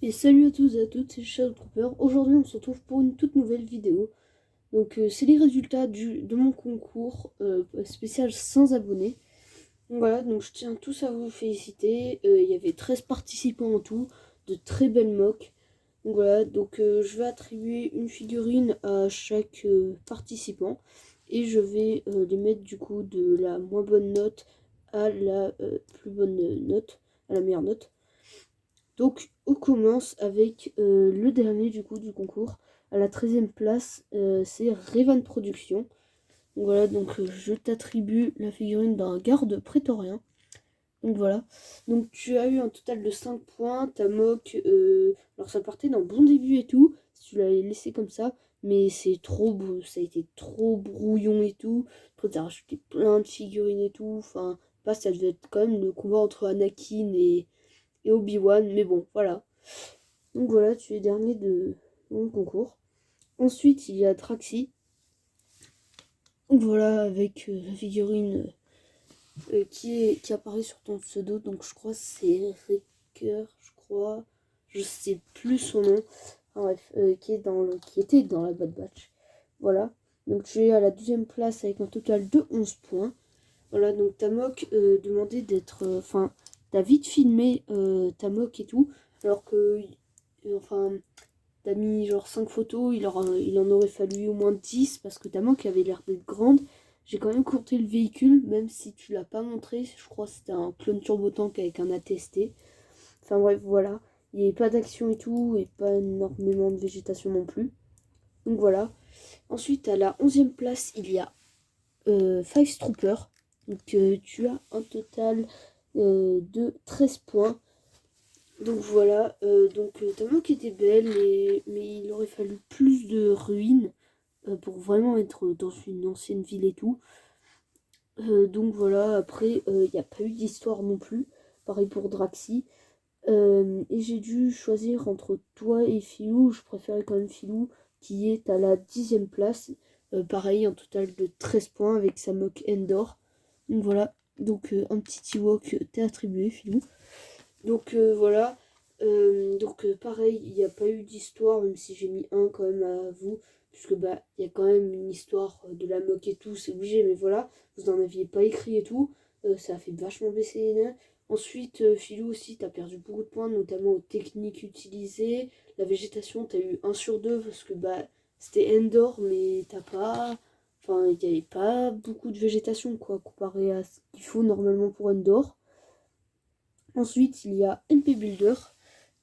Et salut à tous et à toutes, c'est Shadow Trooper. Aujourd'hui, on se retrouve pour une toute nouvelle vidéo. Donc, c'est les résultats de mon concours spécial sans abonnés. Donc, voilà, donc je tiens tous à vous féliciter. Il y avait 13 participants en tout, de très belles mocks. Donc, voilà, donc je vais attribuer une figurine à chaque participant. Et je vais les mettre du coup de la moins bonne note à la plus bonne note, à la meilleure note. Donc on commence avec le dernier du coup du concours. À la 13e place, c'est Revan Productions. Donc voilà, donc je t'attribue la figurine d'un garde prétorien. Donc voilà. Donc tu as eu un total de 5 points. Ta moque, alors ça partait d'un bon début et tout, si tu l'avais laissé comme ça. Mais c'est trop beau, ça a été trop brouillon et tout. Après t'as rajouté plein de figurines et tout. Enfin, pas ça devait être quand même le combat entre Anakin et Obi-Wan, mais bon, voilà. Donc voilà, tu es dernier de mon concours. Ensuite, il y a Traxi. Donc voilà, avec la figurine qui apparaît sur ton pseudo. Donc je crois que c'est Ricker, je crois. Je sais plus son nom. Enfin, bref, qui était dans la Bad Batch. Voilà. Donc tu es à la 12e place avec un total de 11 points. Voilà, donc ta mock demandait d'être... Enfin, t'as vite filmé ta mock et tout. Alors que... enfin, t'as mis genre 5 photos, il en aurait fallu au moins 10 parce que ta mock avait l'air d'être grande. J'ai quand même compté le véhicule, même si tu l'as pas montré. Je crois que c'était un clone turbo tank avec un ATST. Enfin bref, voilà. Il n'y avait pas d'action et tout, et pas énormément de végétation non plus. Donc voilà. Ensuite, à la 11e place, il y a Five Trooper. Donc tu as un total de 13 points. Donc voilà, ta moque était belle, mais il aurait fallu plus de ruines pour vraiment être dans une ancienne ville et tout. Donc voilà, après, il n'y a pas eu d'histoire non plus. Pareil pour Draxi. Et j'ai dû choisir entre toi et Filou. Je préférais quand même Filou, qui est à la 10e place. Pareil, un total de 13 points avec sa moque Endor. Donc voilà, donc un petit Ewok t'est attribué, Filou. Donc voilà. Pareil, il n'y a pas eu d'histoire, même si j'ai mis un quand même à vous. Puisque bah il y a quand même une histoire de la moque et tout, c'est obligé, mais voilà, vous n'en aviez pas écrit et tout. Ça a fait vachement baisser les nains. Ensuite, Philou aussi, t'as perdu beaucoup de points, notamment aux techniques utilisées. La végétation, t'as eu 1/2 parce que bah c'était Endor, mais t'as pas. Enfin, il n'y avait pas beaucoup de végétation, quoi, comparé à ce qu'il faut normalement pour Endor. Ensuite, il y a MP Builder.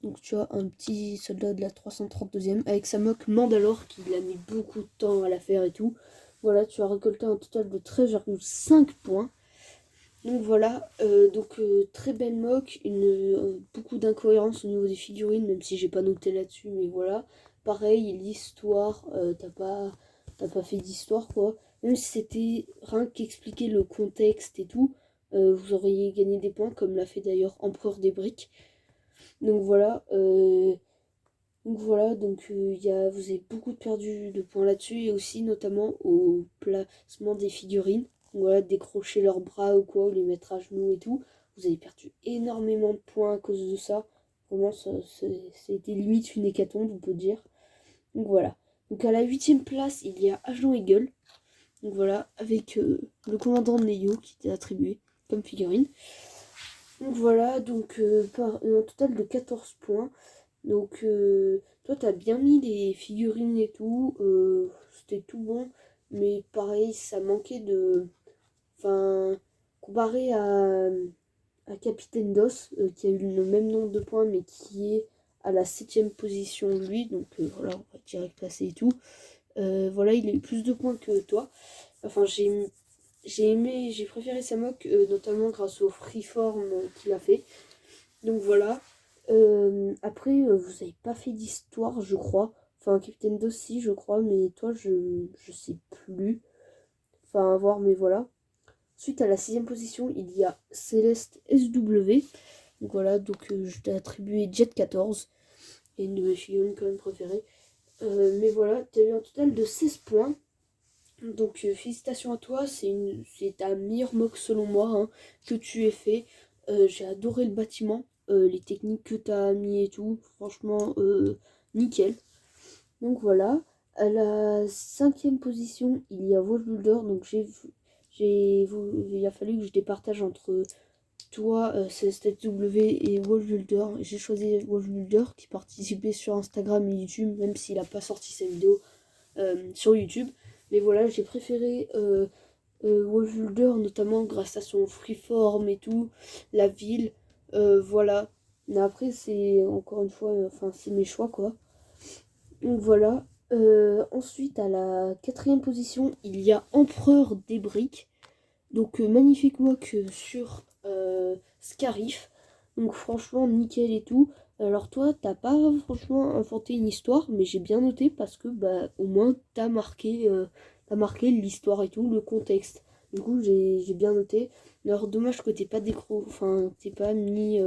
Donc tu as un petit soldat de la 332e avec sa moque Mandalore qui a mis beaucoup de temps à la faire et tout. Voilà, tu as récolté un total de 13,5 points. Donc voilà, très belle moque, beaucoup d'incohérences au niveau des figurines, même si j'ai pas noté là-dessus, mais voilà. Pareil, l'histoire, t'as pas fait d'histoire quoi. Même si c'était rien qu'expliquer le contexte et tout, vous auriez gagné des points, comme l'a fait d'ailleurs Empereur des Briques. Donc voilà, vous avez beaucoup perdu de points là-dessus, et aussi notamment au placement des figurines. Donc voilà, décrocher leurs bras ou quoi, ou les mettre à genoux et tout. Vous avez perdu énormément de points à cause de ça. Vraiment, ça a été limite une hécatombe, on peut dire. Donc voilà. Donc à la 8e place, il y a Agent Eagle. Donc voilà, avec le commandant Neo qui était attribué comme figurine. Donc voilà, un total de 14 points. Donc toi t'as bien mis les figurines et tout, c'était tout bon, mais pareil ça manquait de... Enfin, comparé à Capitaine DOS, qui a eu le même nombre de points mais qui est à la 7e position lui, donc voilà, on va direct passer et tout. Voilà, il a eu plus de points que toi. Enfin j'ai préféré sa mock, notamment grâce au freeform qu'il a fait. Donc voilà. Après, vous avez pas fait d'histoire, je crois. Enfin, Captain Dossi, je crois, mais toi, je sais plus. Enfin, à voir, mais voilà. Ensuite, à la 6e position, il y a Céleste SW. Donc voilà, je t'ai attribué Jet 14. Et une de mes figurines quand même préférées. Mais voilà, tu as eu un total de 16 points. Donc félicitations à toi, c'est ta meilleure mock selon moi hein, que tu aies fait. J'ai adoré le bâtiment. les techniques que tu as mis et tout. Franchement, nickel. Donc voilà. À la 5e position, il y a Wolf Builder. Donc il a fallu que je départage entre toi, CSTW et Wolf Builder. J'ai choisi Wolf Builder qui participait sur Instagram et YouTube, même s'il n'a pas sorti sa vidéo sur YouTube. Mais voilà, j'ai préféré Wolf Builder, notamment grâce à son freeform et tout, la ville, voilà. Mais après, c'est encore une fois, enfin, c'est mes choix quoi. Donc voilà. Ensuite, à la 4e position, il y a Empereur des briques. Donc magnifique mock sur Scarif. Donc franchement, nickel et tout. Alors toi, t'as pas franchement inventé une histoire, mais j'ai bien noté parce que bah au moins t'as marqué l'histoire et tout, le contexte. Du coup, j'ai bien noté. Alors dommage que t'aies pas mis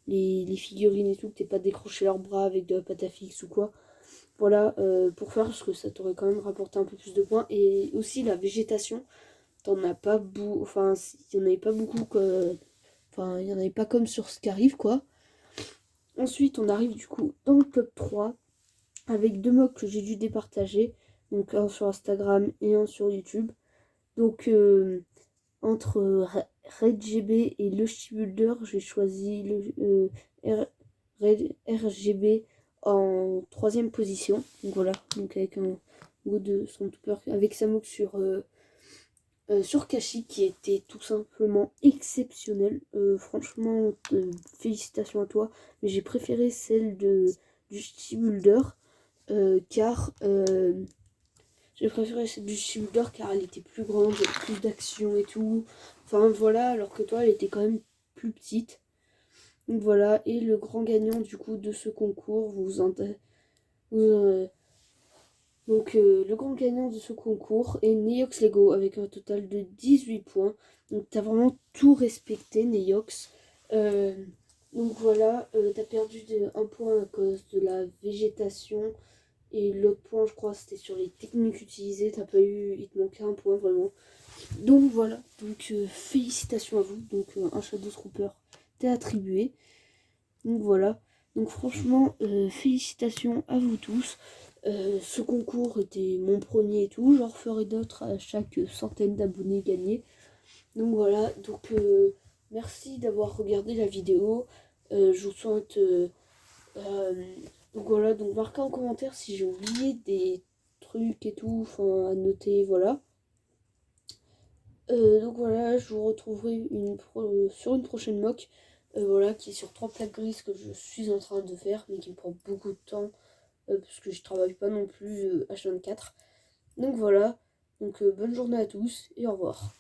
les figurines et tout, que t'aies pas décroché leurs bras avec de la pâte à fixe ou quoi. Voilà, pour faire, parce que ça t'aurait quand même rapporté un peu plus de points. Et aussi la végétation, t'en as pas beaucoup, enfin, il y en avait pas beaucoup, enfin, il y en avait pas comme sur Scarif, quoi. Ensuite, on arrive du coup dans le top 3, avec 2 mocks que j'ai dû départager, donc un sur Instagram et un sur YouTube. Donc, entre RedGB et Lushty Builder, j'ai choisi RGB en 3e position. Donc voilà, donc avec un goût de Stormtrooper, avec sa moque sur Kashi qui était tout simplement exceptionnelle. Franchement, félicitations à toi. Mais j'ai préféré celle du Builder car j'ai préféré celle du Builder car elle était plus grande, il y avait plus d'action et tout. Enfin voilà, alors que toi elle était quand même plus petite. Donc voilà, et le grand gagnant du coup de ce concours, le grand gagnant de ce concours est Neox Lego avec un total de 18 points. Donc t'as vraiment tout respecté, Neox. Donc voilà, t'as perdu un point à cause de la végétation. Et l'autre point, je crois, c'était sur les techniques utilisées. T'as pas eu, il te manquait un point vraiment. Donc voilà, donc félicitations à vous. Donc un Shadow Trooper t'est attribué. Donc voilà. Donc franchement, félicitations à vous tous. Ce concours était mon premier et tout. J'en referai d'autres à chaque centaine d'abonnés gagnés. Donc voilà. Donc merci d'avoir regardé la vidéo. Je vous souhaite... donc voilà. Donc marquez en commentaire si j'ai oublié des trucs et tout. Enfin à noter. Voilà. Donc voilà, je vous retrouverai sur une prochaine mock, voilà, qui est sur 3 plaques grises que je suis en train de faire, mais qui me prend beaucoup de temps, parce que je travaille pas non plus H24. Donc voilà, donc bonne journée à tous et au revoir.